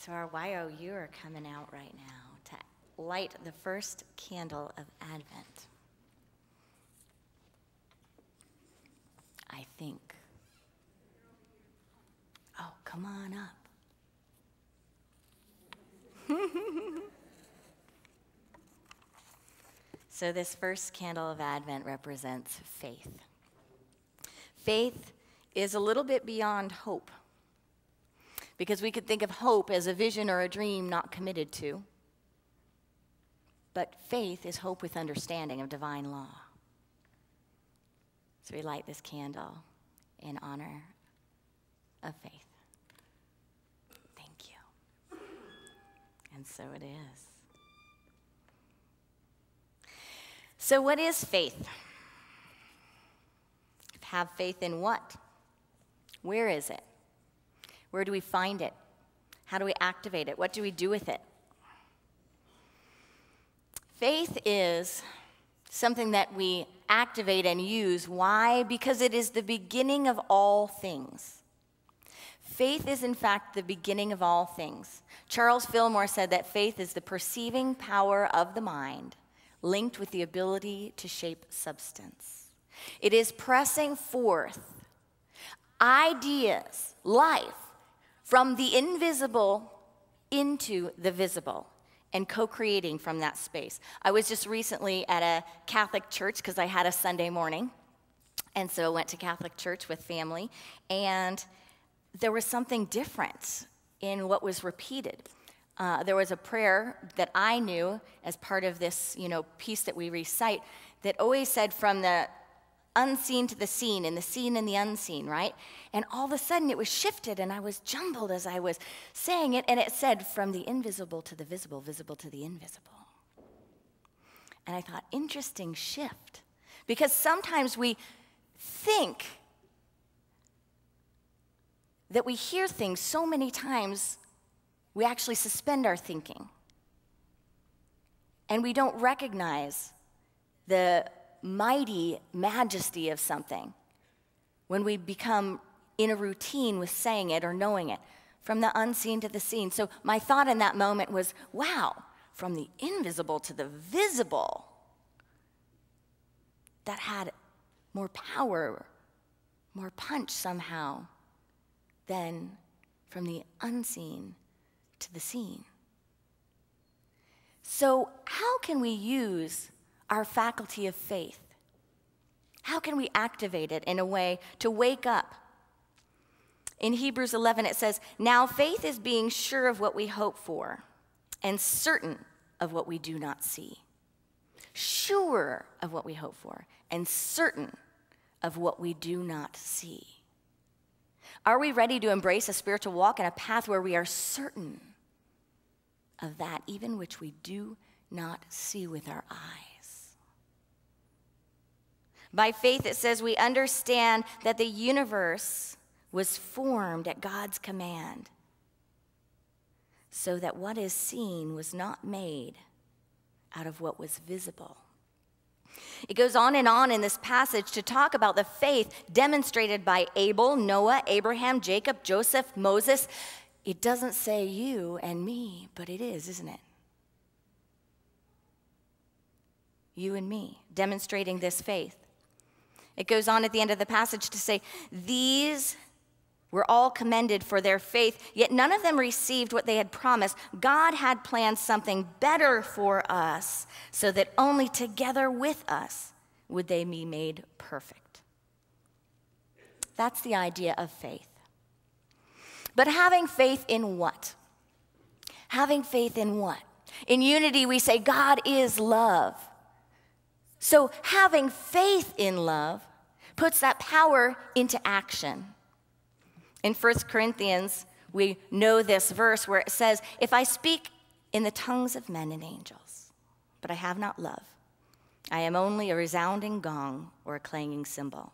So our YOU are coming out right now to light the first candle of Advent. I think. Oh, come on up. So this first candle of Advent represents faith. Faith is a little bit beyond hope, because we could think of hope as a vision or a dream not committed to. But faith is hope with understanding of divine law. So we light this candle in honor of faith. Thank you. And so it is. So what is faith? Have faith in what? Where is it? Where do we find it? How do we activate it? What do we do with it? Faith is something that we activate and use. Why? Because it is the beginning of all things. Faith is, in fact, the beginning of all things. Charles Fillmore said that faith is the perceiving power of the mind linked with the ability to shape substance. It is pressing forth ideas, life, from the invisible into the visible, and co-creating from that space. I was just recently at a Catholic church because I had a Sunday morning, and so I went to Catholic church with family, and there was something different in what was repeated. There was a prayer that I knew as part of this, piece that we recite that always said from the unseen to the seen, and the seen and the unseen, right? And all of a sudden it was shifted, and I was jumbled as I was saying it, and it said from the invisible to the visible, visible to the invisible. And I thought, interesting shift, because sometimes we think that we hear things so many times, we actually suspend our thinking. And we don't recognize the mighty majesty of something when we become in a routine with saying it or knowing it, from the unseen to the seen. So my thought in that moment was, wow, from the invisible to the visible, that had more power, more punch somehow than from the unseen to the seen. So how can we use our faculty of faith? How can we activate it in a way to wake up? In Hebrews 11 it says, now faith is being sure of what we hope for and certain of what we do not see. Sure of what we hope for and certain of what we do not see. Are we ready to embrace a spiritual walk and a path where we are certain of that, even which we do not see with our eyes? By faith, it says we understand that the universe was formed at God's command, so that what is seen was not made out of what was visible. It goes on in this passage to talk about the faith demonstrated by Abel, Noah, Abraham, Jacob, Joseph, Moses. It doesn't say you and me, but it is, isn't it? You and me, demonstrating this faith. It goes on at the end of the passage to say, these were all commended for their faith, yet none of them received what they had promised. God had planned something better for us, so that only together with us would they be made perfect. That's the idea of faith. But having faith in what? Having faith in what? In unity, we say God is love. So having faith in love puts that power into action. In 1 Corinthians, we know this verse where it says, if I speak in the tongues of men and angels, but I have not love, I am only a resounding gong or a clanging cymbal.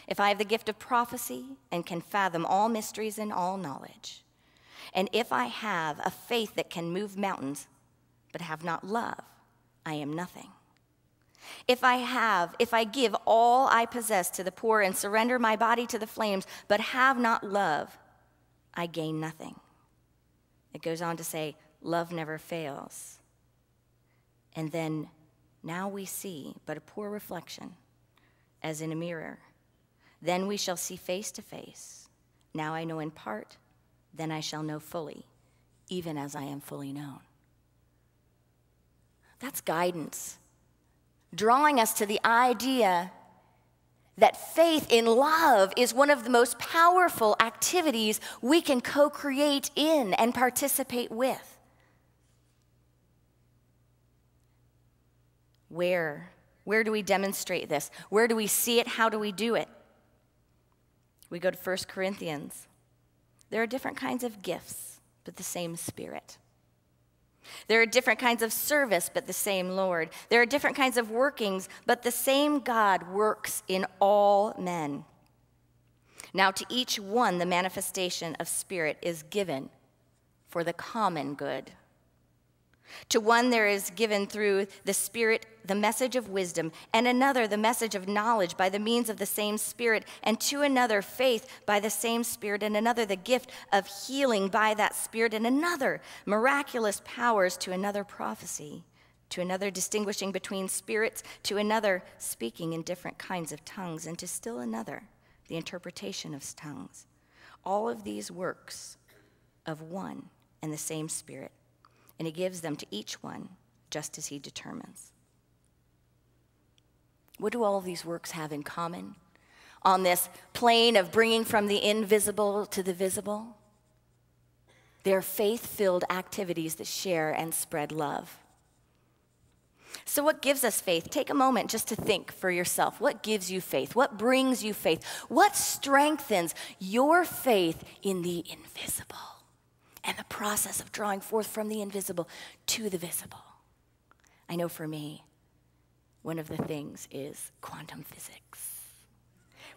If I have the gift of prophecy and can fathom all mysteries and all knowledge, and if I have a faith that can move mountains, but have not love, I am nothing. If I give all I possess to the poor and surrender my body to the flames, but have not love, I gain nothing. It goes on to say, love never fails. And then, now we see but a poor reflection, as in a mirror. Then we shall see face to face. Now I know in part, then I shall know fully, even as I am fully known. That's guidance, drawing us to the idea that faith in love is one of the most powerful activities we can co-create in and participate with. Where do we demonstrate this? Where do we see it? How do we do it? We go to 1 Corinthians. There are different kinds of gifts, but the same Spirit. There are different kinds of service, but the same Lord. There are different kinds of workings, but the same God works in all men. Now to each one the manifestation of Spirit is given for the common good. To one there is given through the Spirit the message of wisdom, and another the message of knowledge by the means of the same Spirit, and to another faith by the same Spirit, and another the gift of healing by that Spirit, and another miraculous powers, to another prophecy, to another distinguishing between spirits, to another speaking in different kinds of tongues, and to still another the interpretation of tongues. All of these works of one and the same Spirit, and he gives them to each one just as he determines. What do all of these works have in common on this plane of bringing from the invisible to the visible? They're faith-filled activities that share and spread love. So what gives us faith? Take a moment just to think for yourself. What gives you faith? What brings you faith? What strengthens your faith in the invisible and the process of drawing forth from the invisible to the visible? I know for me, one of the things is quantum physics.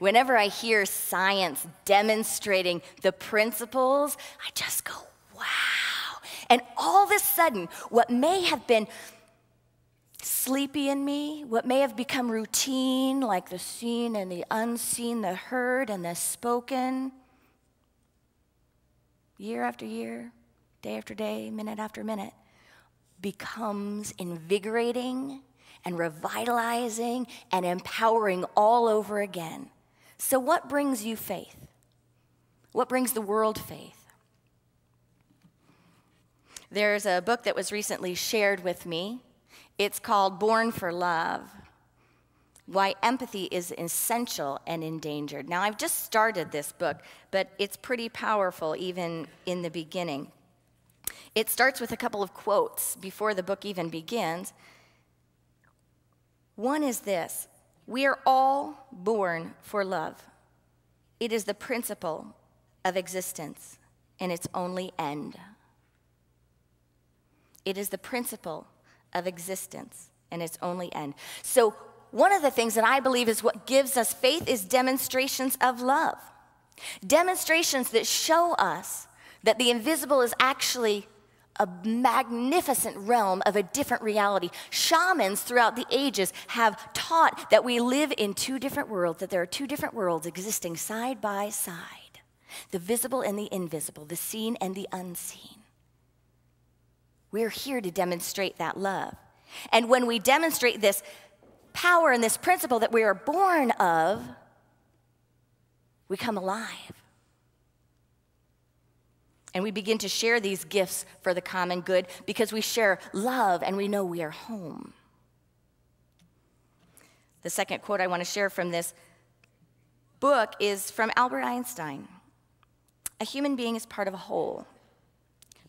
Whenever I hear science demonstrating the principles, I just go, wow. And all of a sudden, what may have been sleepy in me, what may have become routine, like the seen and the unseen, the heard and the spoken, year after year, day after day, minute after minute, becomes invigorating and revitalizing and empowering all over again. So what brings you faith? What brings the world faith? There's a book that was recently shared with me. It's called Born for Love: Why Empathy is Essential and Endangered. Now, I've just started this book, but it's pretty powerful even in the beginning. It starts with a couple of quotes before the book even begins. One is this: we are all born for love. It is the principle of existence and its only end. It is the principle of existence and its only end. So one of the things that I believe is what gives us faith is demonstrations of love. Demonstrations that show us that the invisible is actually a magnificent realm of a different reality. Shamans throughout the ages have taught that we live in two different worlds, that there are two different worlds existing side by side: the visible and the invisible, the seen and the unseen. We're here to demonstrate that love. And when we demonstrate this power and this principle that we are born of, we come alive. And we begin to share these gifts for the common good because we share love and we know we are home. The second quote I want to share from this book is from Albert Einstein. A human being is part of a whole,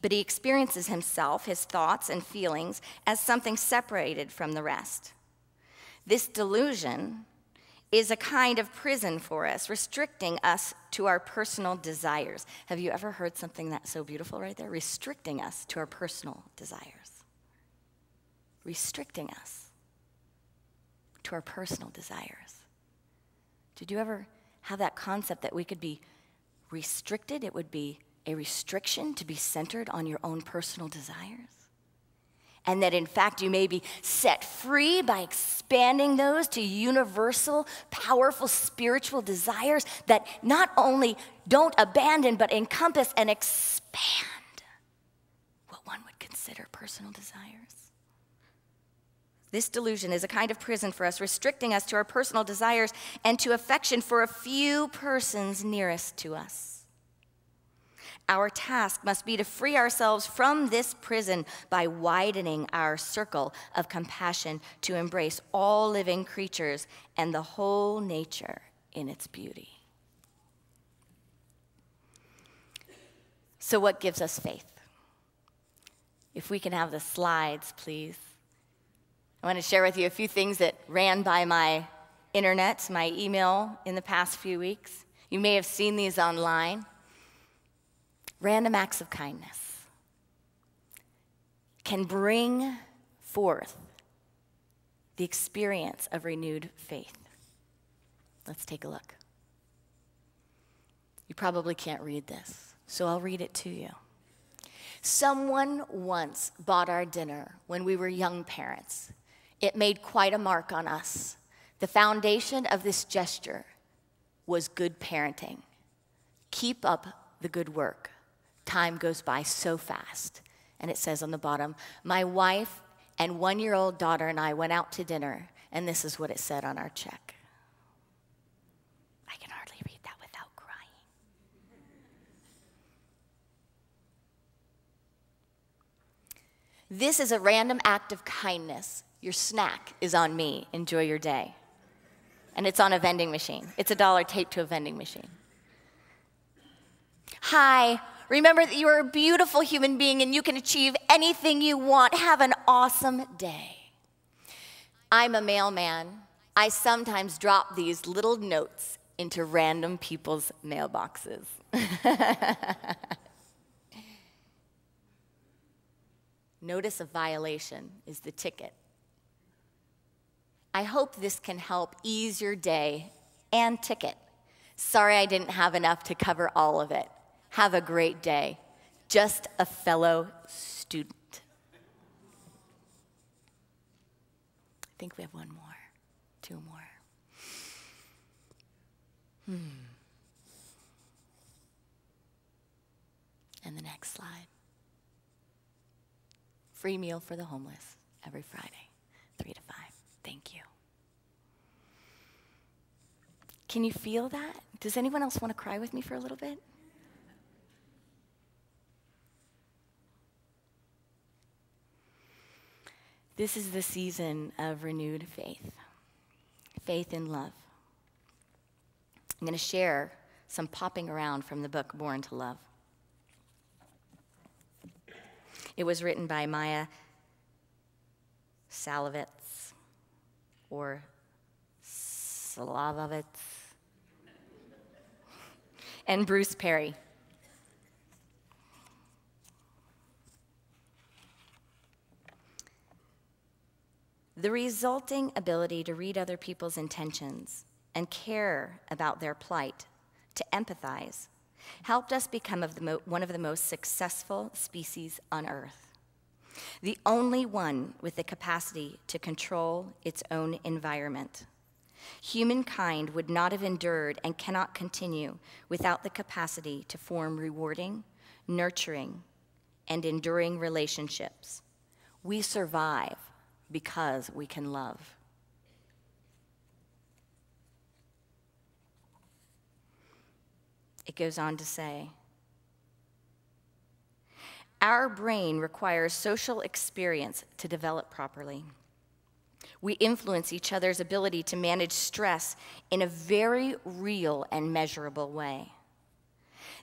but he experiences himself, his thoughts and feelings, as something separated from the rest. This delusion is a kind of prison for us, restricting us to our personal desires. Have you ever heard something that's so beautiful right there? Restricting us to our personal desires. Restricting us to our personal desires. Did you ever have that concept that we could be restricted? It would be a restriction to be centered on your own personal desires. And that in fact you may be set free by expanding those to universal, powerful spiritual desires that not only don't abandon but encompass and expand anyone would consider personal desires. This delusion is a kind of prison for us, restricting us to our personal desires and to affection for a few persons nearest to us. Our task must be to free ourselves from this prison by widening our circle of compassion to embrace all living creatures and the whole nature in its beauty. So what gives us faith? If we can have the slides, please. I want to share with you a few things that ran by my internet, my email in the past few weeks. You may have seen these online. Random acts of kindness can bring forth the experience of renewed faith. Let's take a look. You probably can't read this, so I'll read it to you. Someone once bought our dinner when we were young parents. It made quite a mark on us. The foundation of this gesture was good parenting. Keep up the good work. Time goes by so fast. And it says on the bottom, my wife and 1-year-old daughter and I went out to dinner, and this is what it said on our check. I can hardly read that without crying. This is a random act of kindness. Your snack is on me. Enjoy your day. And it's on a vending machine. It's $1 taped to a vending machine. Hi. Remember that you are a beautiful human being and you can achieve anything you want. Have an awesome day. I'm a mailman. I sometimes drop these little notes into random people's mailboxes. Notice of violation is the ticket. I hope this can help ease your day and ticket. Sorry I didn't have enough to cover all of it. Have a great day. Just a fellow student. I think we have one more, 2 more. And the next slide. Free meal for the homeless every Friday, 3 to 5. Thank you. Can you feel that? Does anyone else want to cry with me for a little bit? This is the season of renewed faith, faith in love. I'm going to share some popping around from the book Born to Love. It was written by Maya Salovitz or Slavovitz and Bruce Perry. The resulting ability to read other people's intentions and care about their plight, to empathize, helped us become one of the most successful species on Earth. The only one with the capacity to control its own environment. Humankind would not have endured and cannot continue without the capacity to form rewarding, nurturing, and enduring relationships. We survive because we can love. It goes on to say, our brain requires social experience to develop properly. We influence each other's ability to manage stress in a very real and measurable way.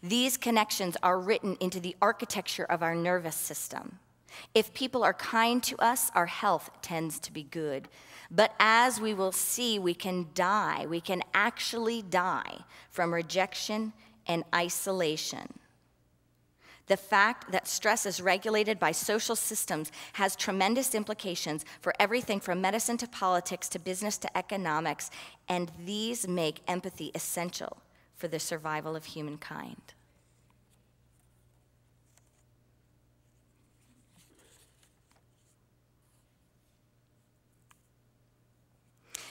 These connections are written into the architecture of our nervous system. If people are kind to us, our health tends to be good. But as we will see, we can die. We can actually die from rejection and isolation. The fact that stress is regulated by social systems has tremendous implications for everything from medicine to politics to business to economics, and these make empathy essential for the survival of humankind.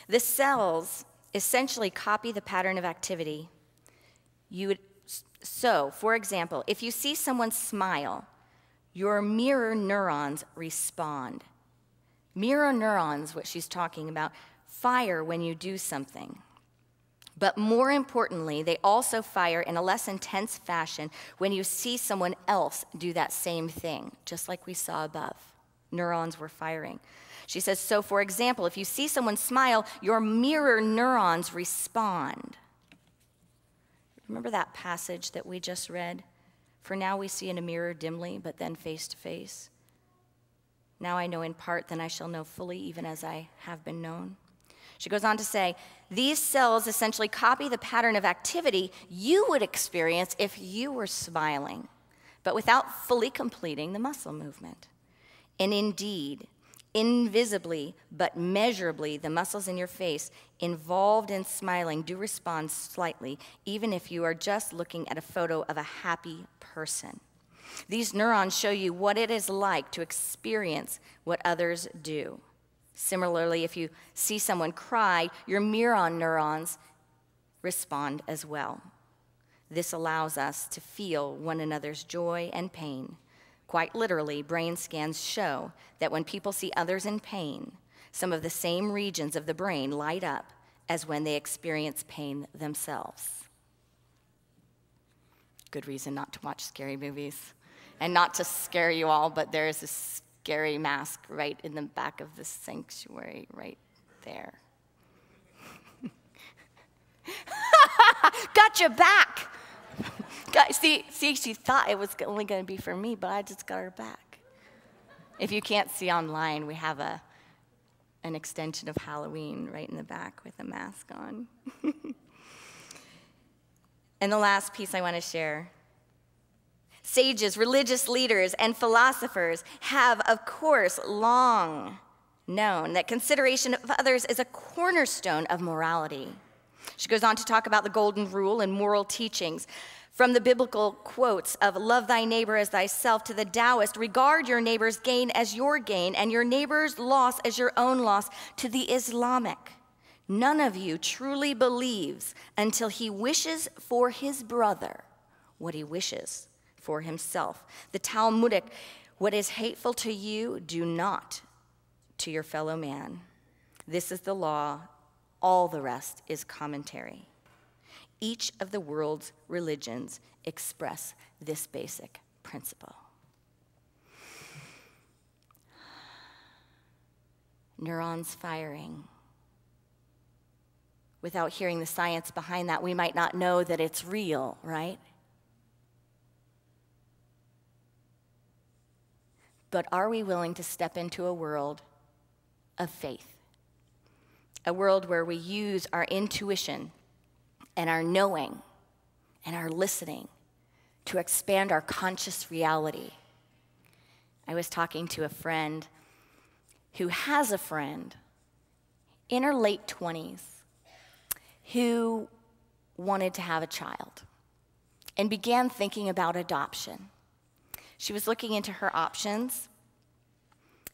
The cells essentially copy the pattern of activity. So, for example, if you see someone smile, your mirror neurons respond. Mirror neurons, what she's talking about, fire when you do something. But more importantly, they also fire in a less intense fashion when you see someone else do that same thing, just like we saw above. Neurons were firing. She says, so for example, if you see someone smile, your mirror neurons respond. Remember that passage that we just read? For now we see in a mirror dimly, but then face to face. Now I know in part, then I shall know fully, even as I have been known. She goes on to say, these cells essentially copy the pattern of activity you would experience if you were smiling, but without fully completing the muscle movement. And indeed, invisibly but measurably, the muscles in your face involved in smiling do respond slightly, even if you are just looking at a photo of a happy person. These neurons show you what it is like to experience what others do. Similarly, if you see someone cry, your mirror neurons respond as well. This allows us to feel one another's joy and pain. Quite literally, brain scans show that when people see others in pain, some of the same regions of the brain light up as when they experience pain themselves. Good reason not to watch scary movies. And not to scare you all, but there is this scary mask right in the back of the sanctuary right there. Got your back. See, she thought it was only going to be for me, but I just got her back. If you can't see online, we have an extension of Halloween right in the back with a mask on. And the last piece I want to share. Sages, religious leaders, and philosophers have, of course, long known that consideration of others is a cornerstone of morality. She goes on to talk about the golden rule and moral teachings. From the biblical quotes of love thy neighbor as thyself to the Taoist, regard your neighbor's gain as your gain and your neighbor's loss as your own loss, to the Islamic. None of you truly believes until he wishes for his brother what he wishes for himself. The Talmudic, what is hateful to you, do not to your fellow man. This is the law. All the rest is commentary. Each of the world's religions express this basic principle. Neurons firing. Without hearing the science behind that, we might not know that it's real, right? But are we willing to step into a world of faith? A world where we use our intuition and our knowing and our listening to expand our conscious reality. I was talking to a friend who has a friend in her late 20s who wanted to have a child and began thinking about adoption. She was looking into her options,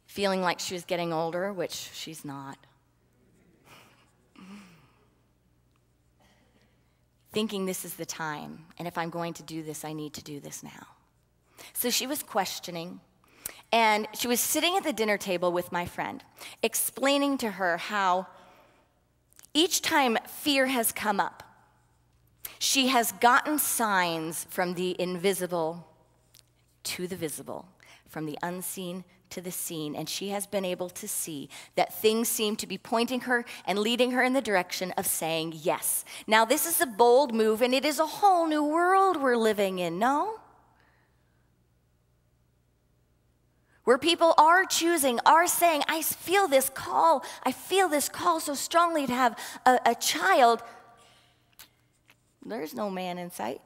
feeling like she was getting older, which she's not. Thinking this is the time, and if I'm going to do this, I need to do this now. So she was questioning, and she was sitting at the dinner table with my friend, explaining to her how each time fear has come up, she has gotten signs from the invisible to the visible, from the unseen to the seen, and she has been able to see that things seem to be pointing her and leading her in the direction of saying yes. Now, this is a bold move, and it is a whole new world we're living in, no? Where people are choosing, are saying, I feel this call so strongly to have a child. There's no man in sight.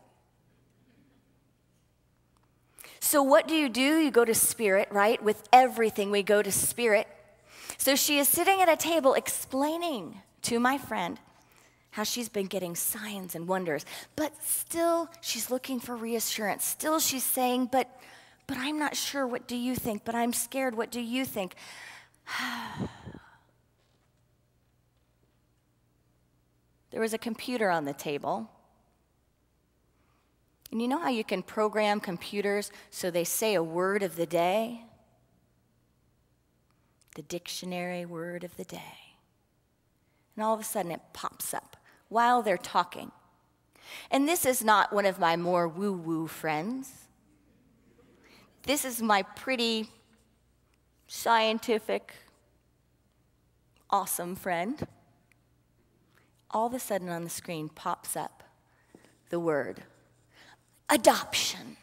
So what do? You go to spirit, right? With everything, we go to spirit. So she is sitting at a table explaining to my friend how she's been getting signs and wonders. But still, she's looking for reassurance. Still, she's saying, but I'm not sure. What do you think? But I'm scared. What do you think? There was a computer on the table. And you know how you can program computers so they say a word of the day? The dictionary word of the day. And all of a sudden it pops up while they're talking. And this is not one of my more woo-woo friends. This is my pretty scientific, awesome friend. All of a sudden on the screen pops up the word adoption.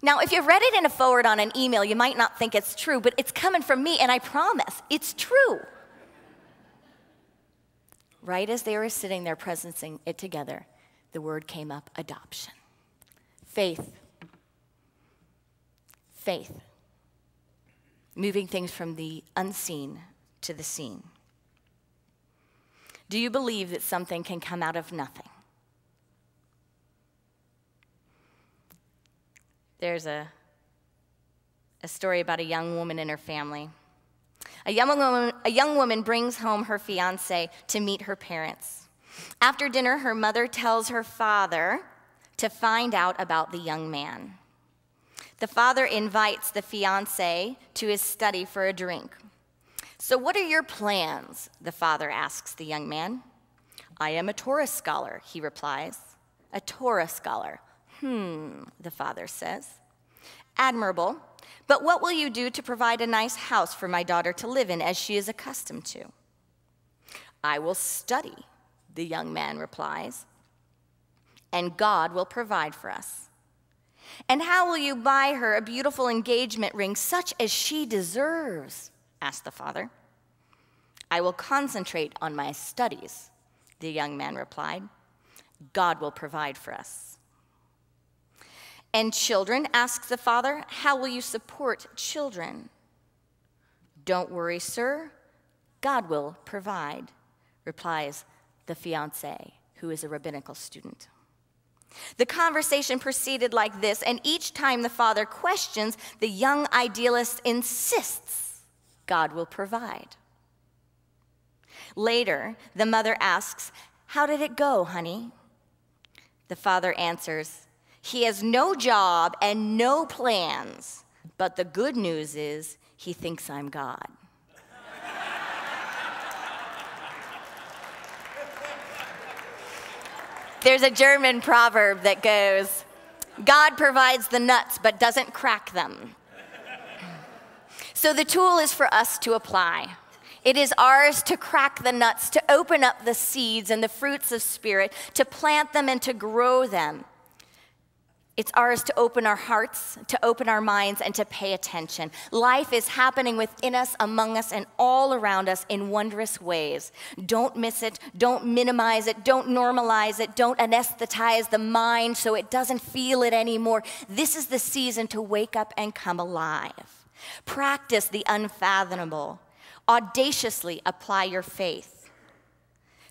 Now, if you read it in a forward on an email, you might not think it's true, but it's coming from me, and I promise it's true. Right as they were sitting there presencing it together, the word came up, adoption. Faith. Faith. Moving things from the unseen to the seen. Do you believe that something can come out of nothing? There's a story about a young woman and her family. A young woman brings home her fiancé to meet her parents. After dinner, her mother tells her father to find out about the young man. The father invites the fiancé to his study for a drink. "So what are your plans?" the father asks the young man. "I am a Torah scholar," he replies. "A Torah scholar. The father says. "Admirable. But what will you do to provide a nice house for my daughter to live in as she is accustomed to?" "I will study," the young man replies, "and God will provide for us." "And how will you buy her a beautiful engagement ring such as she deserves?" asked the father. "I will concentrate on my studies," the young man replied. "God will provide for us." "And children?" asks the father. "How will you support children?" "Don't worry, sir. God will provide," replies the fiancé, who is a rabbinical student. The conversation proceeded like this, and each time the father questions, the young idealist insists God will provide. Later, the mother asks, "How did it go, honey?" The father answers, "He has no job and no plans, but the good news is he thinks I'm God." There's a German proverb that goes, "God provides the nuts but doesn't crack them." So the tool is for us to apply. It is ours to crack the nuts, to open up the seeds and the fruits of spirit, to plant them and to grow them. It's ours to open our hearts, to open our minds, and to pay attention. Life is happening within us, among us, and all around us in wondrous ways. Don't miss it. Don't minimize it. Don't normalize it. Don't anesthetize the mind so it doesn't feel it anymore. This is the season to wake up and come alive. Practice the unfathomable. Audaciously apply your faith.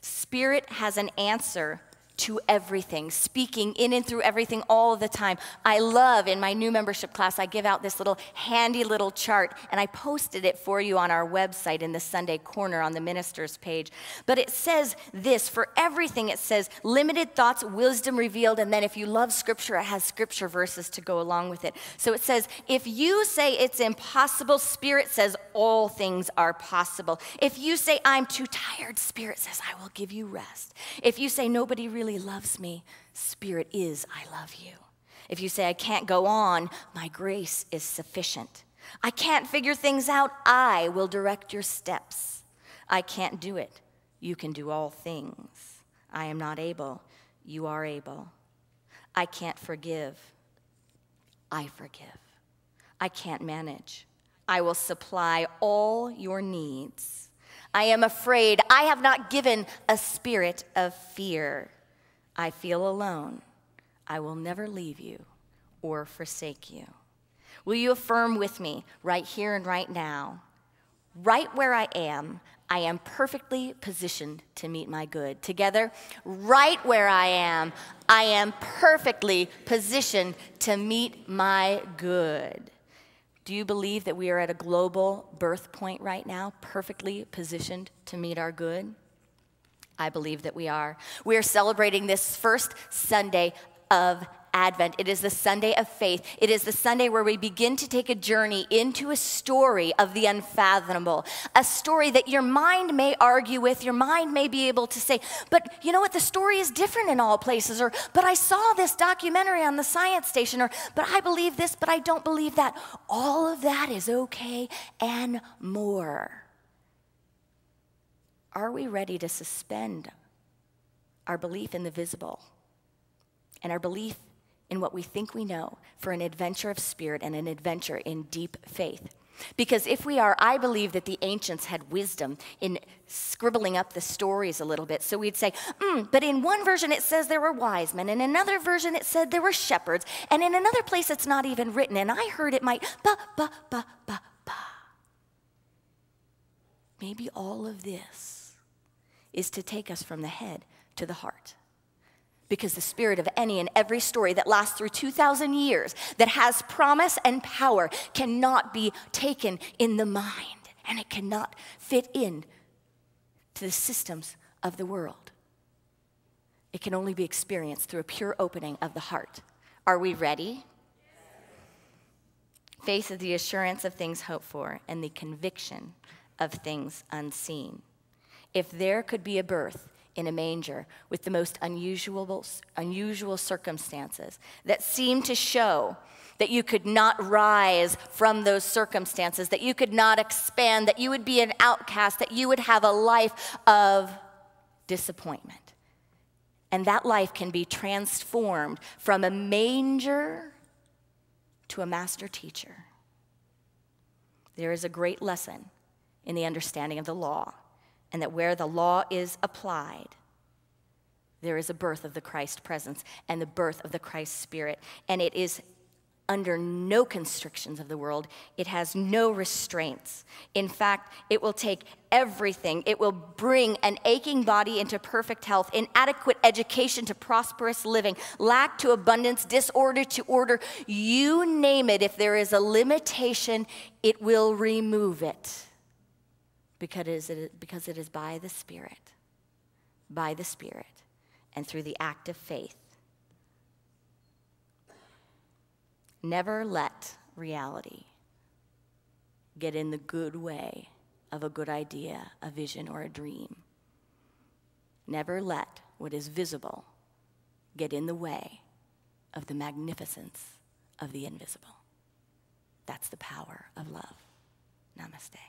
Spirit has an answer to everything, speaking in and through everything all the time. I love, in my new membership class, I give out this little handy little chart, and I posted it for you on our website in the Sunday corner on the ministers page. But it says this, for everything it says, limited thoughts, wisdom revealed, and then if you love scripture, it has scripture verses to go along with it. So it says, if you say it's impossible, Spirit says all things are possible. If you say I'm too tired, Spirit says I will give you rest. If you say nobody really loves me, Spirit is I love you. If you say I can't go on, my grace is sufficient. I can't figure things out, I will direct your steps. I can't do it, you can do all things. I am not able, you are able. I can't forgive, I forgive. I can't manage, I will supply all your needs. I am afraid, I have not given a spirit of fear. I feel alone. I will never leave you or forsake you. Will you affirm with me right here and right now? Right where I am perfectly positioned to meet my good. Together, right where I am perfectly positioned to meet my good. Do you believe that we are at a global birth point right now, perfectly positioned to meet our good? I believe that we are. We are celebrating this first Sunday of Advent. It is the Sunday of faith. It is the Sunday where we begin to take a journey into a story of the unfathomable, a story that your mind may argue with, your mind may be able to say, but you know what, the story is different in all places, or, but I saw this documentary on the science station, or, but I believe this, but I don't believe that. All of that is okay and more. Are we ready to suspend our belief in the visible and our belief in what we think we know for an adventure of spirit and an adventure in deep faith? Because if we are, I believe that the ancients had wisdom in scribbling up the stories a little bit. So we'd say, but in one version it says there were wise men, in another version it said there were shepherds, and in another place it's not even written, and I heard it might, ba. Maybe all of this is to take us from the head to the heart. Because the spirit of any and every story that lasts through 2,000 years, that has promise and power, cannot be taken in the mind, and it cannot fit in to the systems of the world. It can only be experienced through a pure opening of the heart. Are we ready? Faith is the assurance of things hoped for and the conviction of things unseen. If there could be a birth in a manger with the most unusual circumstances that seem to show that you could not rise from those circumstances, that you could not expand, that you would be an outcast, that you would have a life of disappointment. And that life can be transformed from a manger to a master teacher. There is a great lesson in the understanding of the law, and that where the law is applied, there is a birth of the Christ presence and the birth of the Christ Spirit. And it is under no constrictions of the world. It has no restraints. In fact, it will take everything. It will bring an aching body into perfect health, inadequate education to prosperous living, lack to abundance, disorder to order. You name it. If there is a limitation, it will remove it. Because it is by the Spirit, and through the act of faith. Never let reality get in the good way of a good idea, a vision, or a dream. Never let what is visible get in the way of the magnificence of the invisible. That's the power of love. Namaste.